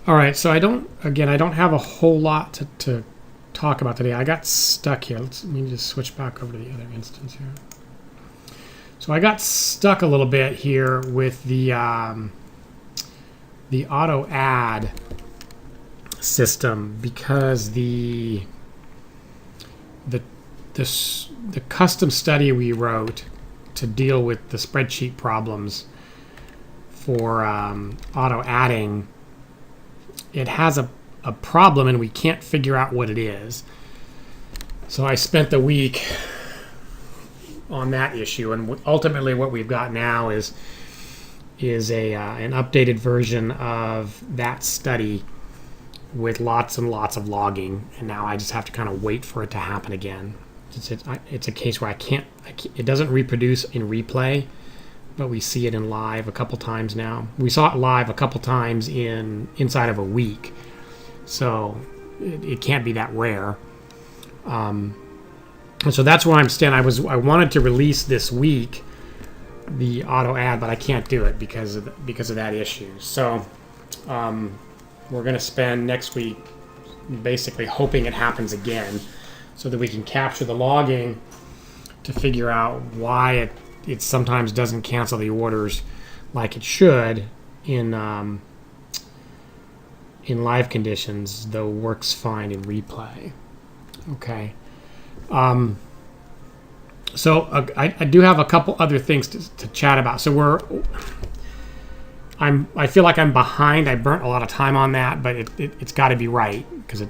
All right, so I don't have a whole lot to talk about today. I got stuck here. Let me just switch back over to the other instance here. So I got stuck a little bit here with the auto add system because the custom study we wrote to deal with the spreadsheet problems for auto adding, it has a problem and we can't figure out what it is. So I spent the week on that issue, and ultimately what we've got now is an updated version of that study with lots and lots of logging, and now I just have to kind of wait for it to happen again. It's a case where I can't it doesn't reproduce in replay, but we see it in live a couple times now. We saw it live a couple times inside of a week, so it can't be that rare. And so that's where I'm standing. I wanted to release this week the auto add, but I can't do it because of that issue. So we're going to spend next week basically hoping it happens again, so that we can capture the logging to figure out why it sometimes doesn't cancel the orders like it should in live conditions, though works fine in replay. Okay. So I do have a couple other things to chat about. So I feel like I'm behind. I burnt a lot of time on that, but it's got to be right because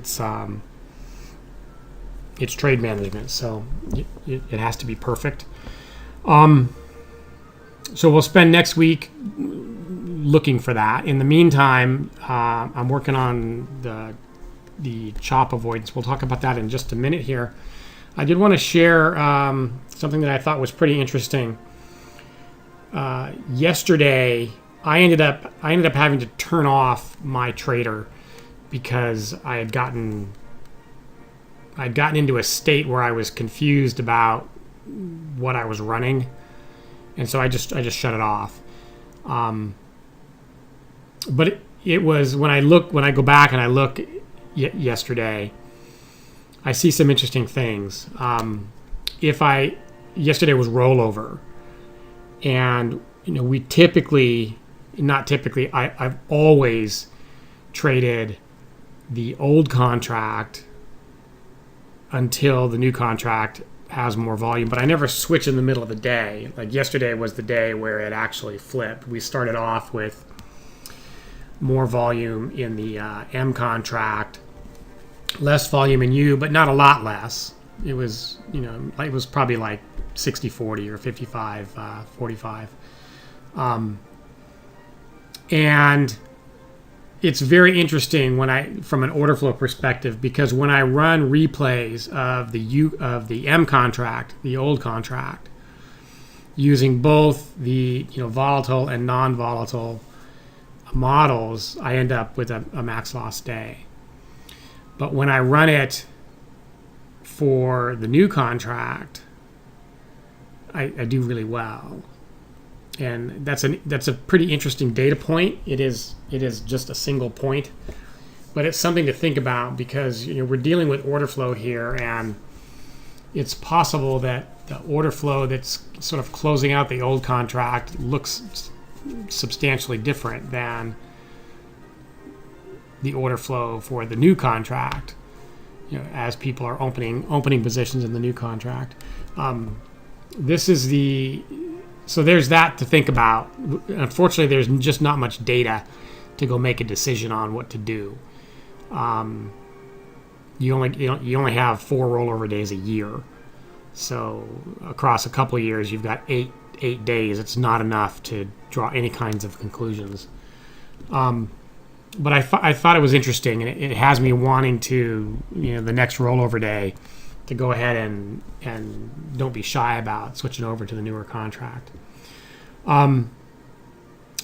it's trade management, so it has to be perfect. So we'll spend next week looking for that. In the meantime, I'm working on the chop avoidance. We'll talk about that in just a minute here. I did want to share something that I thought was pretty interesting. Yesterday, I ended up having to turn off my trader because I had gotten into a state where I was confused about what I was running, and so I just shut it off. But it was when I go back and I look yesterday, I see some interesting things. Yesterday was rollover, and we I've always traded the old contract until the new contract has more volume, but I never switch in the middle of the day. Like yesterday was the day where it actually flipped. We started off with more volume in the M contract, less volume in U, but not a lot less. It was, it was probably like 60-40 or 55-45. And it's very interesting from an order flow perspective, because when I run replays of the M contract, the old contract, using both the volatile and non-volatile models, I end up with a max loss day. But when I run it for the new contract, I do really well. And that's a pretty interesting data point. It is just a single point, but it's something to think about because we're dealing with order flow here, and it's possible that the order flow that's sort of closing out the old contract looks substantially different than the order flow for the new contract. As people are opening positions in the new contract. So there's that to think about. Unfortunately, there's just not much data to go make a decision on what to do. You only have 4 rollover days a year, so across a couple of years, you've got eight days. It's not enough to draw any kinds of conclusions. But I thought it was interesting, and it has me wanting to, the next rollover day, to go ahead and don't be shy about switching over to the newer contract. I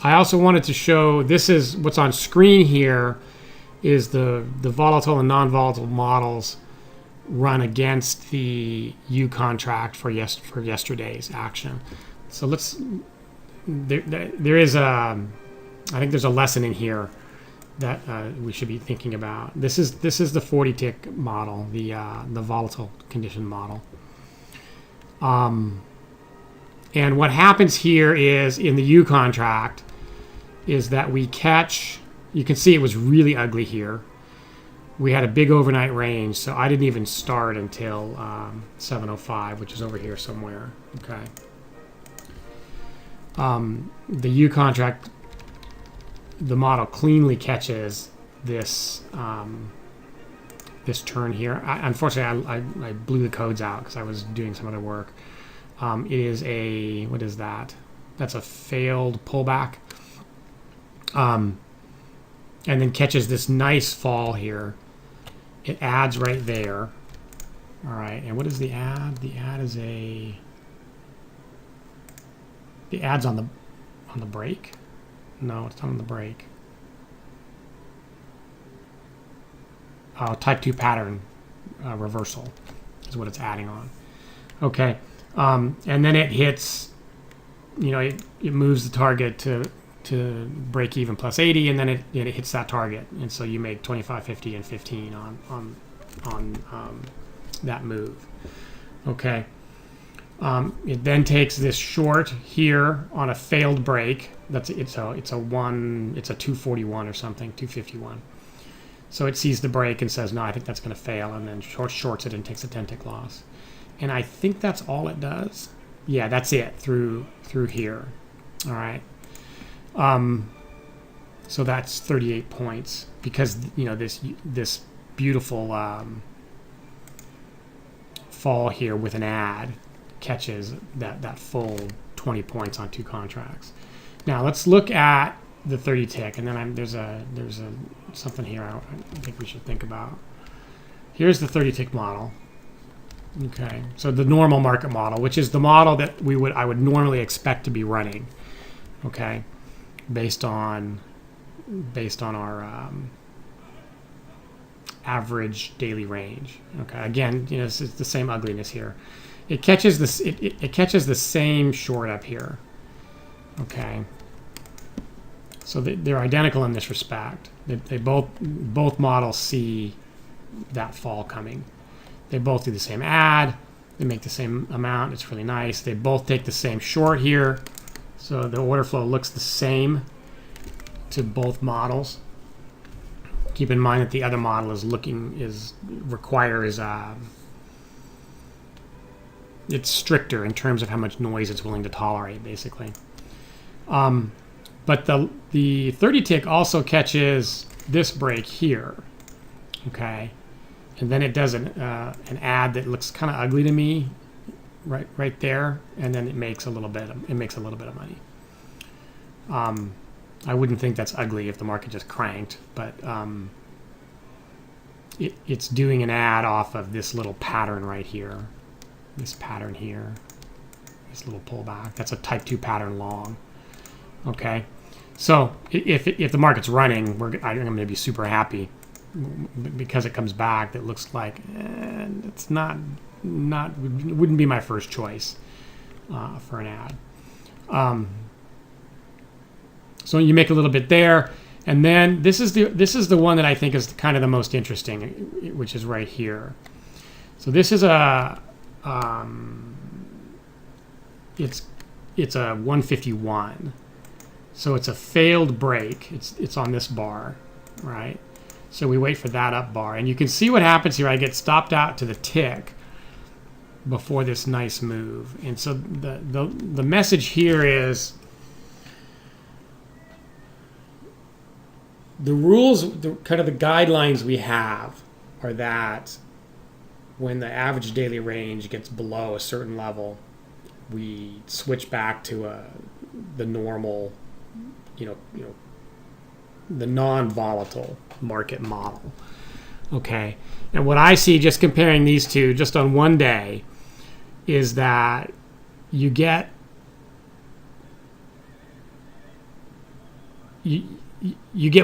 also wanted to show, this is what's on screen here, is the volatile and non-volatile models run against the U contract for yesterday's action. So there is I think there's a lesson in here that we should be thinking about. This is the 40 tick model, the volatile condition model. And what happens here is in the U contract is that we catch. You can see it was really ugly here. We had a big overnight range, so I didn't even start until 7:05, which is over here somewhere. Okay. The U contract, the model cleanly catches this this turn here. Unfortunately, I blew the codes out because I was doing some other work. It is a, what is that? That's a failed pullback. And then catches this nice fall here. It adds right there. All right, and what is the add? The add is the add's on the break. No, it's not on the break. Oh, type 2 pattern reversal is what it's adding on. Okay, and then it hits. It moves the target to break even plus 80, and then it hits that target, and so you make 25, 50, and 15 on that move. Okay. It then takes this short here on a failed break. It's a 241 or something, 251. So it sees the break and says, no, I think that's going to fail, and then shorts it and takes a 10 tick loss. And I think that's all it does. Yeah, that's it through here. All right. So that's 38 points because this beautiful fall here with an add catches that full 20 points on 2 contracts. Now let's look at the 30 tick, and then there's something here I think we should think about. Here's the 30 tick model. Okay, so the normal market model, which is the model that I would normally expect to be running. Okay, based on our average daily range. Okay, again, it's the same ugliness here. It catches this. It catches the same short up here. Okay. So they're identical in this respect. They both models see that fall coming. They both do the same add. They make the same amount. It's really nice. They both take the same short here. So the order flow looks the same to both models. Keep in mind that the other model requires it's stricter in terms of how much noise it's willing to tolerate, basically. But the 30 tick also catches this break here, okay, and then it does an add that looks kind of ugly to me, right there, and then it makes a little bit of money. I wouldn't think that's ugly if the market just cranked, but it's doing an add off of this little pattern right here. This pattern here, this little pullback. That's a type 2 pattern long. Okay, so if the market's running, I'm going to be super happy because it comes back. That looks like it's not wouldn't be my first choice for an add. So you make a little bit there, and then this is the one that I think is kind of the most interesting, which is right here. So this is it's a 151. So it's a failed break. It's on this bar, right? So we wait for that up bar, and you can see what happens here. I get stopped out to the tick before this nice move, and so the message here is the rules, kind of the guidelines we have are that when the average daily range gets below a certain level, we switch back to the normal, the non-volatile market model. Okay, and what I see just comparing these two just on one day is that you get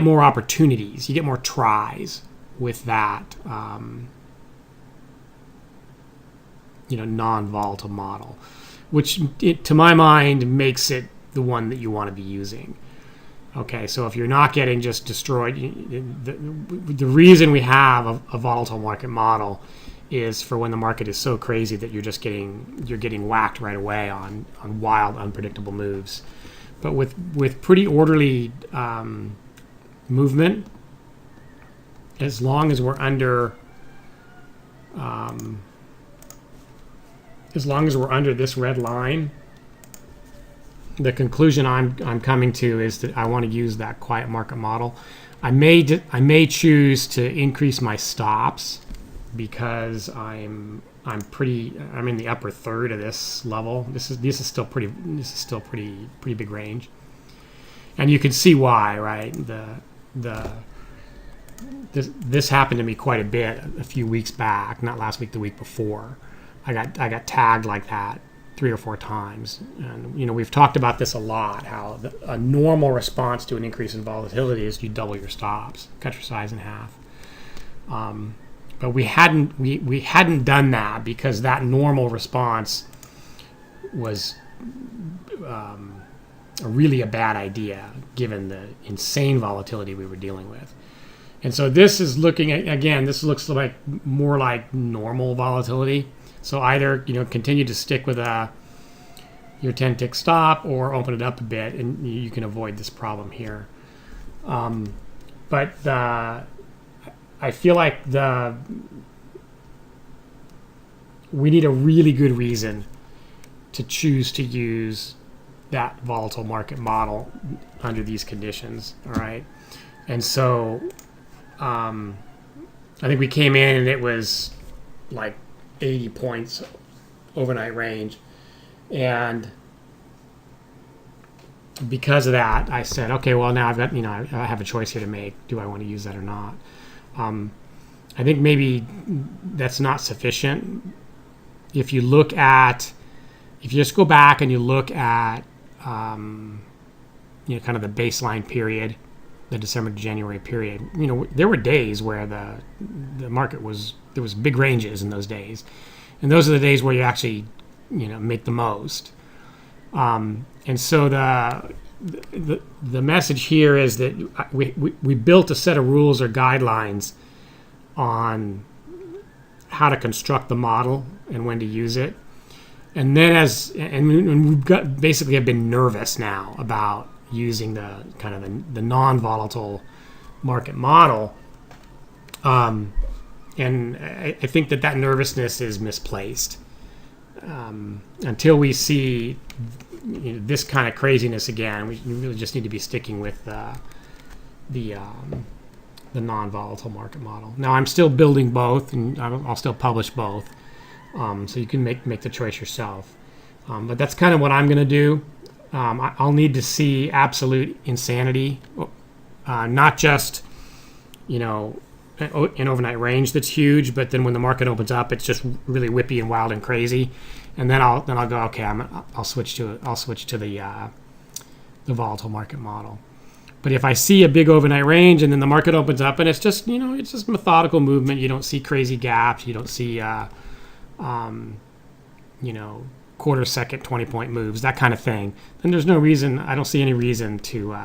more opportunities, you get more tries with that non-volatile model, which to my mind makes it the one that you want to be using. Okay, so if you're not getting just destroyed, the reason we have a volatile market model is for when the market is so crazy that you're getting whacked right away on wild, unpredictable moves. But with pretty orderly movement, as long as we're under this red line, the conclusion I'm coming to is that I want to use that quiet market model. I may choose to increase my stops because I'm in the upper third of this level. This is still pretty big range, and you can see why, right? This happened to me quite a bit a few weeks back, not last week, the week before. I got tagged like that 3 or 4 times, and we've talked about this a lot. How a normal response to an increase in volatility is you double your stops, cut your size in half. But we hadn't done that because that normal response was really a bad idea given the insane volatility we were dealing with. And so this is this looks like more like normal volatility. So either continue to stick with your 10-tick stop or open it up a bit, and you can avoid this problem here. But I feel like we need a really good reason to choose to use that volatile market model under these conditions. All right, and so I think we came in and it was like 80 points overnight range, and because of that, I said, okay, well now I've got I have a choice here to make. Do I want to use that or not? I think maybe that's not sufficient. If you just go back and you look at kind of the baseline period, the December to January period, there were days where the market there was big ranges in those days, and those are the days where you actually make the most. And so the message here is that we built a set of rules or guidelines on how to construct the model and when to use it. And then we've basically have been nervous now about using the kind of the non-volatile market model. And I think that nervousness is misplaced. Until we see this kind of craziness again, we really just need to be sticking with the non-volatile market model. Now, I'm still building both, and I'll still publish both, so you can make the choice yourself. But that's kind of what I'm going to do. I'll need to see absolute insanity, not just an overnight range that's huge, but then when the market opens up, it's just really whippy and wild and crazy, and then I'll go, okay, I'll switch to the volatile market model. But if I see a big overnight range and then the market opens up and it's just it's just methodical movement, you don't see crazy gaps, you don't see quarter second 20-point moves, that kind of thing, then there's no reason. I don't see any reason to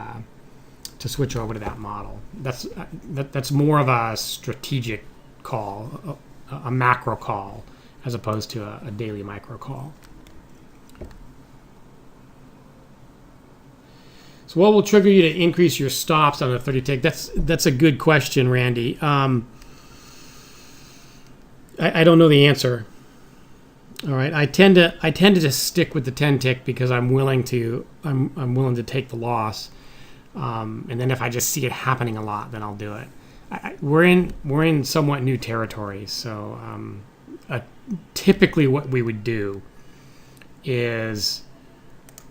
switch over to that model. That's more of a strategic call, a macro call, as opposed to a daily micro call. So what will trigger you to increase your stops on a 30-tick? That's a good question, Randy. I don't know the answer. All right, I tend to just stick with the 10-tick because I'm willing to take the loss, and then if I just see it happening a lot, then I'll do it. We're in somewhat new territory, so typically what we would do is,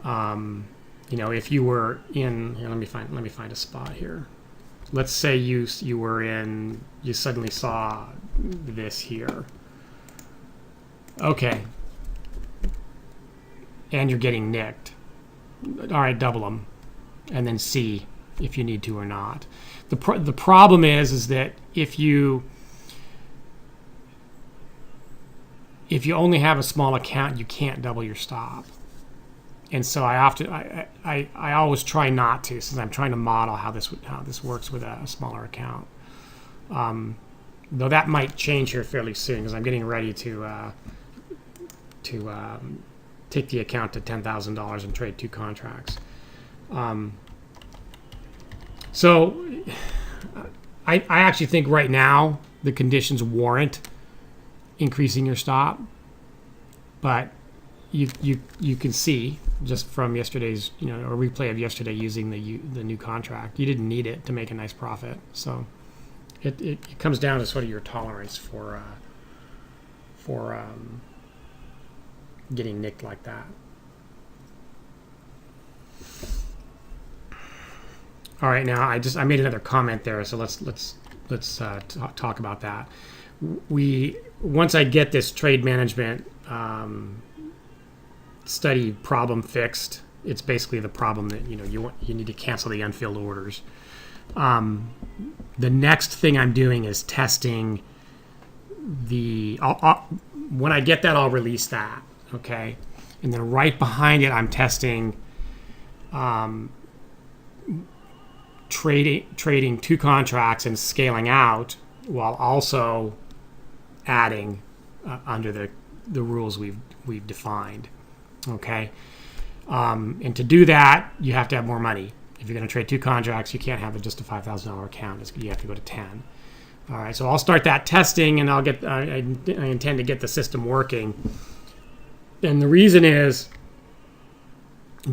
if you were in here, let me find a spot here. Let's say you suddenly saw this here. Okay. And you're getting nicked. All right, double them, and then see if you need to or not. The problem is that if you only have a small account, you can't double your stop. And so I always try not to, since I'm trying to model how this works with a smaller account. Though that might change here fairly soon, because I'm getting ready to take the account to $10,000 and trade 2 contracts. So I actually think right now the conditions warrant increasing your stop, but you can see just from yesterday's, a replay of yesterday using the new contract, you didn't need it to make a nice profit. So it comes down to sort of your tolerance for getting nicked like that. All right, now I made another comment there, so let's talk about that. Once I get this trade management study problem fixed, it's basically the problem that you need to cancel the unfilled orders. The next thing I'm doing is testing when I get that, I'll release that, okay? And then right behind it, I'm testing trading 2 contracts and scaling out, while also adding under the rules we've defined, okay? And to do that, you have to have more money. If you're going to trade 2 contracts, you can't have just a $5,000 account. You have to go to 10. All right, so I'll start that testing, and I intend to get the system working. And the reason is,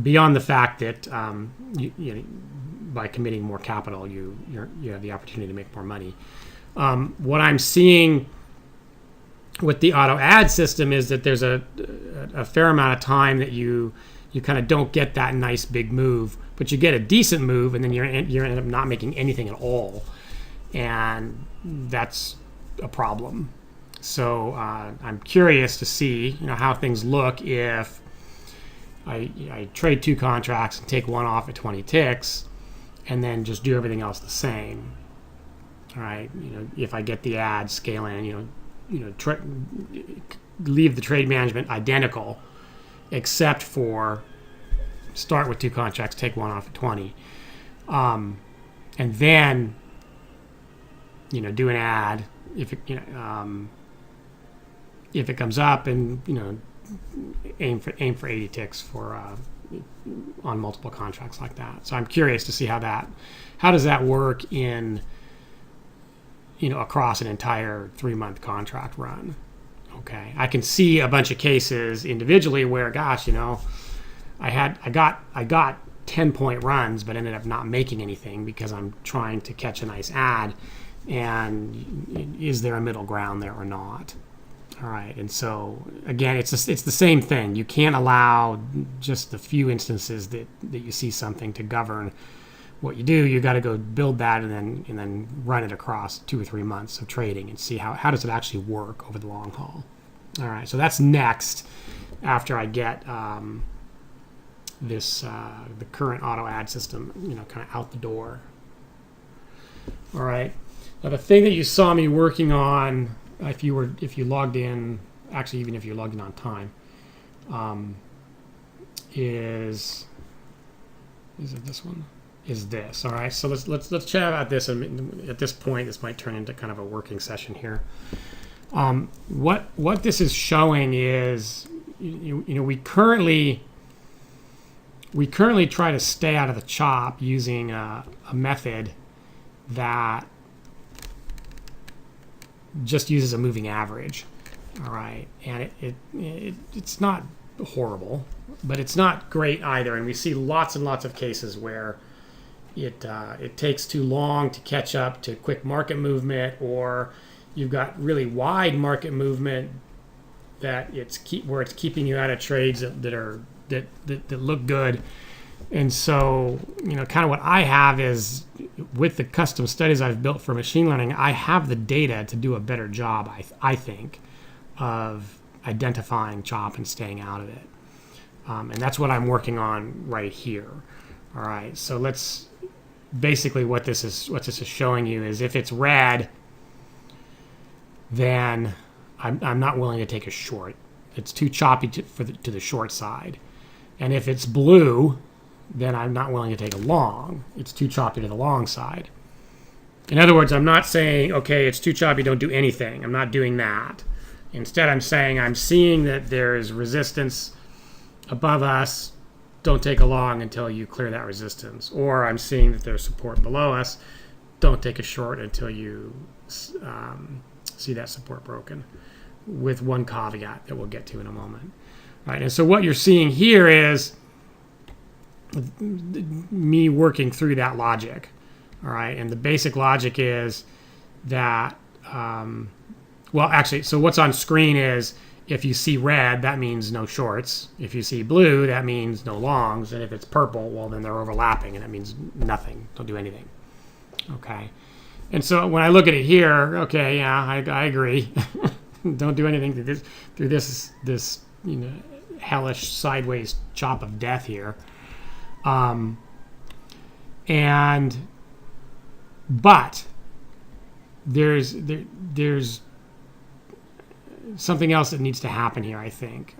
beyond the fact that by committing more capital, you have the opportunity to make more money. What I'm seeing with the auto ad system is that there's a fair amount of time that you kind of don't get that nice big move, but you get a decent move, and then you end up not making anything at all, and that's a problem. So I'm curious to see how things look if I trade 2 contracts and take one off at 20 ticks, and then just do everything else the same. All right, if I get the ad scale in, leave the trade management identical, except for start with 2 contracts, take one off at 20, and then do an ad if it comes up, and aim for 80 ticks for on multiple contracts like that. So I'm curious to see how does that work in across an entire 3-month contract run. Okay, I can see a bunch of cases individually where, gosh, I got 10-point runs, but ended up not making anything because I'm trying to catch a nice ad, and is there a middle ground there or not? All right, and so again, it's the same thing. You can't allow just the few instances that you see something to govern what you do. You got to go build that and then run it across 2 or 3 months of trading and see how does it actually work over the long haul. All right, so that's next after I get the current auto ad system kind of out the door. All right, now the thing that you saw me working on, if you logged in, actually even if you logged in on time, is it this one? Is this. All right, so let's chat about this. And at this point, this might turn into kind of a working session here. What this is showing is, we currently try to stay out of the chop using a method that just uses a moving average. All right, and it's not horrible, but it's not great either. And we see lots and lots of cases where it takes too long to catch up to quick market movement, or you've got really wide market movement that it's keeping you out of trades that look good. And so, kind of what I have is, with the custom studies I've built for machine learning, I have the data to do a better job, I think, of identifying chop and staying out of it. And that's what I'm working on right here. All right, so basically what this is showing you is, if it's red, then I'm not willing to take a short. It's too choppy to the short side. And if it's blue, then I'm not willing to take a long. It's too choppy to the long side. In other words, I'm not saying, okay, it's too choppy, don't do anything. I'm not doing that. Instead, I'm saying I'm seeing that there is resistance above us. Don't take a long until you clear that resistance. Or I'm seeing that there's support below us. Don't take a short until you see that support broken, with one caveat that we'll get to in a moment. All right, and so what you're seeing here is me working through that logic. All right, and the basic logic is that, well, actually, so what's on screen is if you see red, that means no shorts. If you see blue, that means no longs. And if it's purple, well, then they're overlapping, and that means nothing. Don't do anything. Okay. And so when I look at it here, okay, yeah, I agree. Don't do anything through this hellish sideways chop of death here. But there's something else that needs to happen here, I think.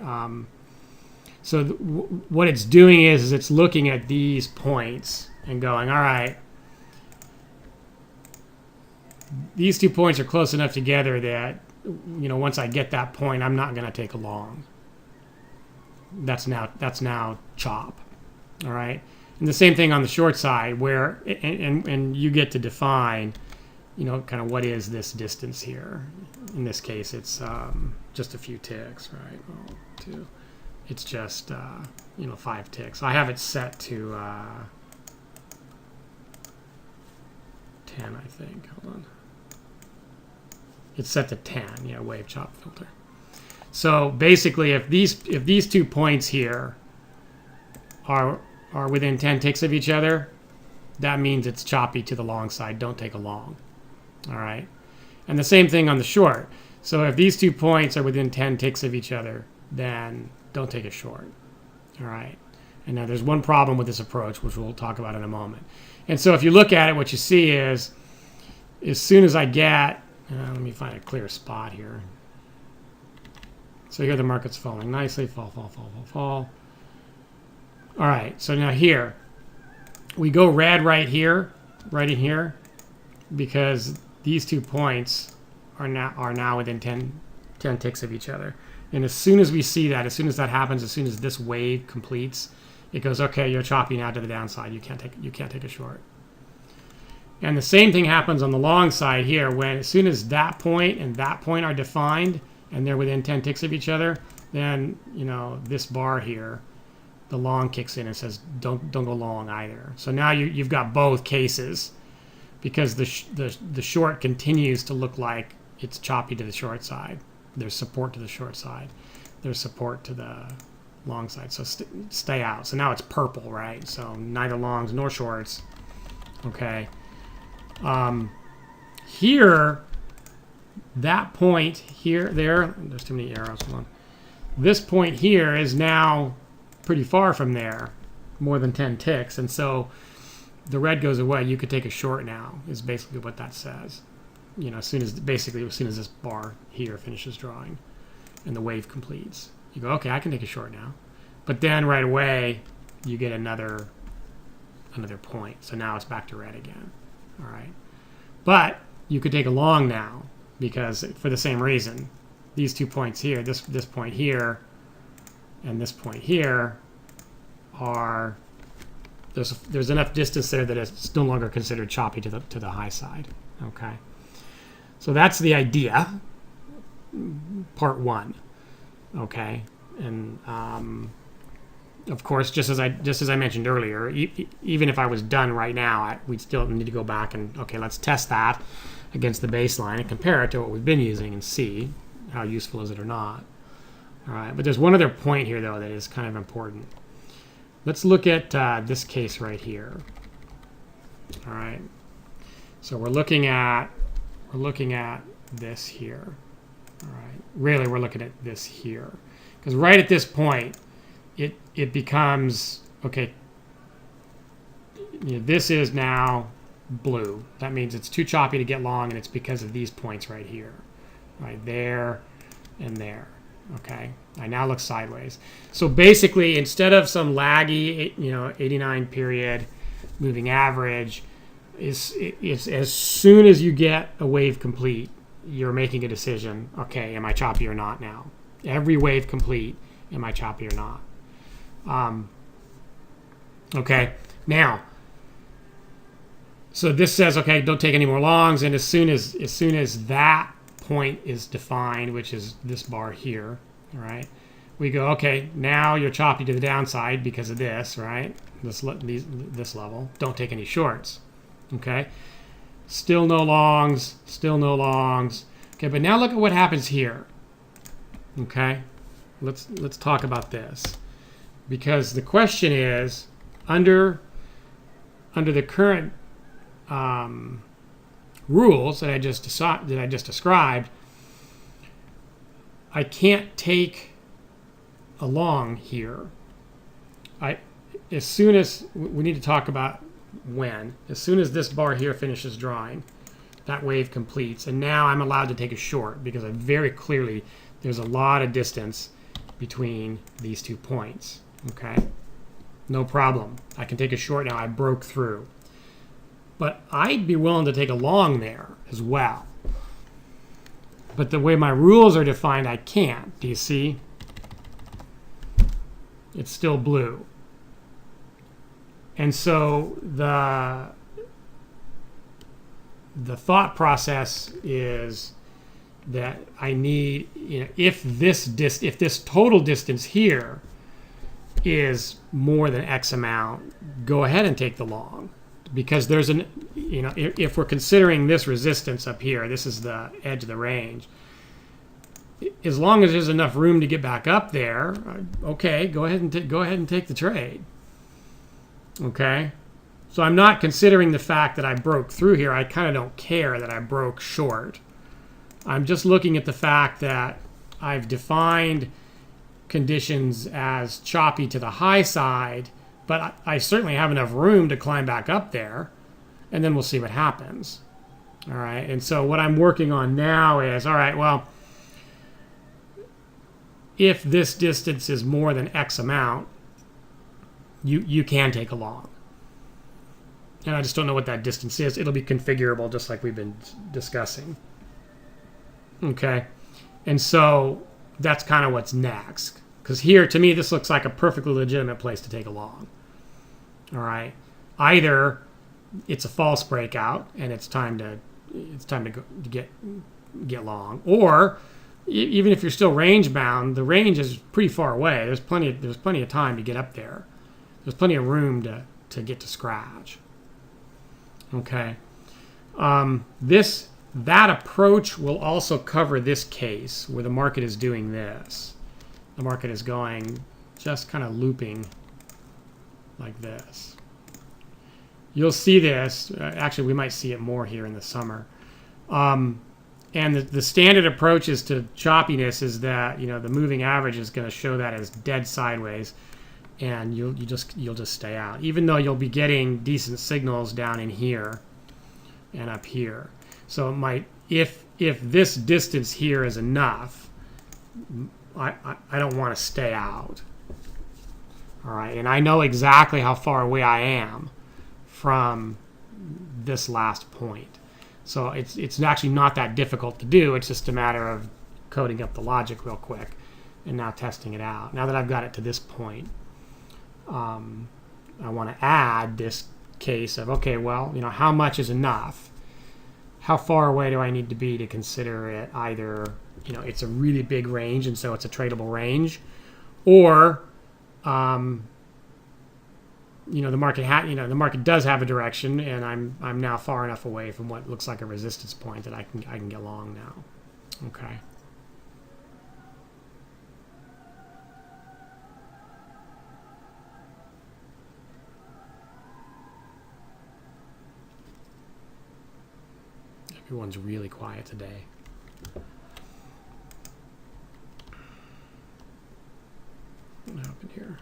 So what it's doing is it's looking at these points and going, all right, these 2 points are close enough together that, once I get that point, I'm not going to take a long. That's now chop. All right. And the same thing on the short side, where and you get to define, kind of what is this distance here. In this case, it's just a few ticks, right? Well, 2. It's just 5 ticks. I have it set to 10, I think. Hold on. It's set to 10. Yeah, wave chop filter. So basically, if these 2 points here are within 10 ticks of each other, that means it's choppy to the long side. Don't take a long. All right. And the same thing on the short. So if these 2 points are within 10 ticks of each other, then don't take a short. All right. And now there's one problem with this approach, which we'll talk about in a moment. And so if you look at it, what you see is, as soon as I get, let me find a clear spot here. So here the market's falling nicely. Fall. All right. So now here, we go red right here, right in here, because these 2 points are now within 10 ticks of each other. And as soon as we see that, as soon as that happens, as soon as this wave completes, it goes, okay, you're choppy now to the downside. You can't take a short. And the same thing happens on the long side here, when as soon as that point and that point are defined and they're within 10 ticks of each other, then this bar here, the long kicks in and says don't go long either. So now you've got both cases, because the short continues to look like it's choppy to the short side. There's support to the short side. There's support to the long side. So stay out. So now it's purple, right? So neither longs nor shorts. Okay. Here, that point here, there's too many arrows. Hold on. This point here is now pretty far from there, more than 10 ticks. And so the red goes away. You could take a short now, is basically what that says. As soon as this bar here finishes drawing and the wave completes, you go, okay, I can take a short now. But then right away, you get another point. So now it's back to red again. All right. But you could take a long now, because for the same reason, these 2 points here, this point here and this point here, are there's enough distance there that it's no longer considered choppy to the high side. Okay. So that's the idea, part 1. Okay. And of course, just as I mentioned earlier, even if I was done right now, we'd still need to go back and, okay, let's test that against the baseline and compare it to what we've been using and see how useful is it or not. All right, but there's one other point here, though, that is kind of important. Let's look at this case right here. All right, so we're looking at this here. All right, really, we're looking at this here, because right at this point, it becomes, okay, this is now blue. That means it's too choppy to get long, and it's because of these points right here, right there and there. Okay, I now look sideways. So basically, instead of some laggy, 89 period moving average, it's as soon as you get a wave complete, you're making a decision. Okay, am I choppy or not now? Every wave complete, am I choppy or not? Okay, now, so this says, okay, don't take any more longs, and as soon as that point is defined, which is this bar here, all right, we go, okay, now you're choppy to the downside because of this, right? This level. Don't take any shorts. Okay, still no longs, still no longs. Okay, but now look at what happens here. Okay, let's talk about this, because the question is, under the current rules that I just described, I can't take a long here. As soon as we need to talk about when, as soon as this bar here finishes drawing, that wave completes, and now I'm allowed to take a short because I very clearly there's a lot of distance between these 2 points. Okay, no problem. I can take a short now. I broke through. But I'd be willing to take a long there as well. But the way my rules are defined, I can't. Do you see? It's still blue. And so the thought process is that I need, if this total distance here is more than X amount, go ahead and take the long. Because there's if we're considering this resistance up here, this is the edge of the range. As long as there's enough room to get back up there, okay, go ahead and take the trade. Okay, so I'm not considering the fact that I broke through here. I kind of don't care that I broke short. I'm just looking at the fact that I've defined conditions as choppy to the high side, but I certainly have enough room to climb back up there, and then we'll see what happens. All right, and so what I'm working on now is, all right, well, if this distance is more than X amount, you can take a long. And I just don't know what that distance is. It'll be configurable just like we've been discussing. Okay, and so that's kind of what's next. Because here, to me, this looks like a perfectly legitimate place to take a long. All right, either it's a false breakout and it's time to get long, or even if you're still range bound, the range is pretty far away. There's plenty of time to get up there. There's plenty of room to get to scratch. Okay, that approach will also cover this case where the market is doing this. The market is going just kind of looping like this. You'll see this. Actually, we might see it more here in the summer. And the standard approach is to choppiness is that the moving average is going to show that as dead sideways, and you'll just stay out, even though you'll be getting decent signals down in here and up here. So it might, if this distance here is enough, I don't want to stay out. All right, and I know exactly how far away I am from this last point. So it's actually not that difficult to do. It's just a matter of coding up the logic real quick and now testing it out. Now that I've got it to this point, I want to add this case of, okay, well, how much is enough? How far away do I need to be to consider it either, it's a really big range and so it's a tradable range, or the market does have a direction, and I'm now far enough away from what looks like a resistance point that I can get long now. Okay. Everyone's really quiet today. What happened here?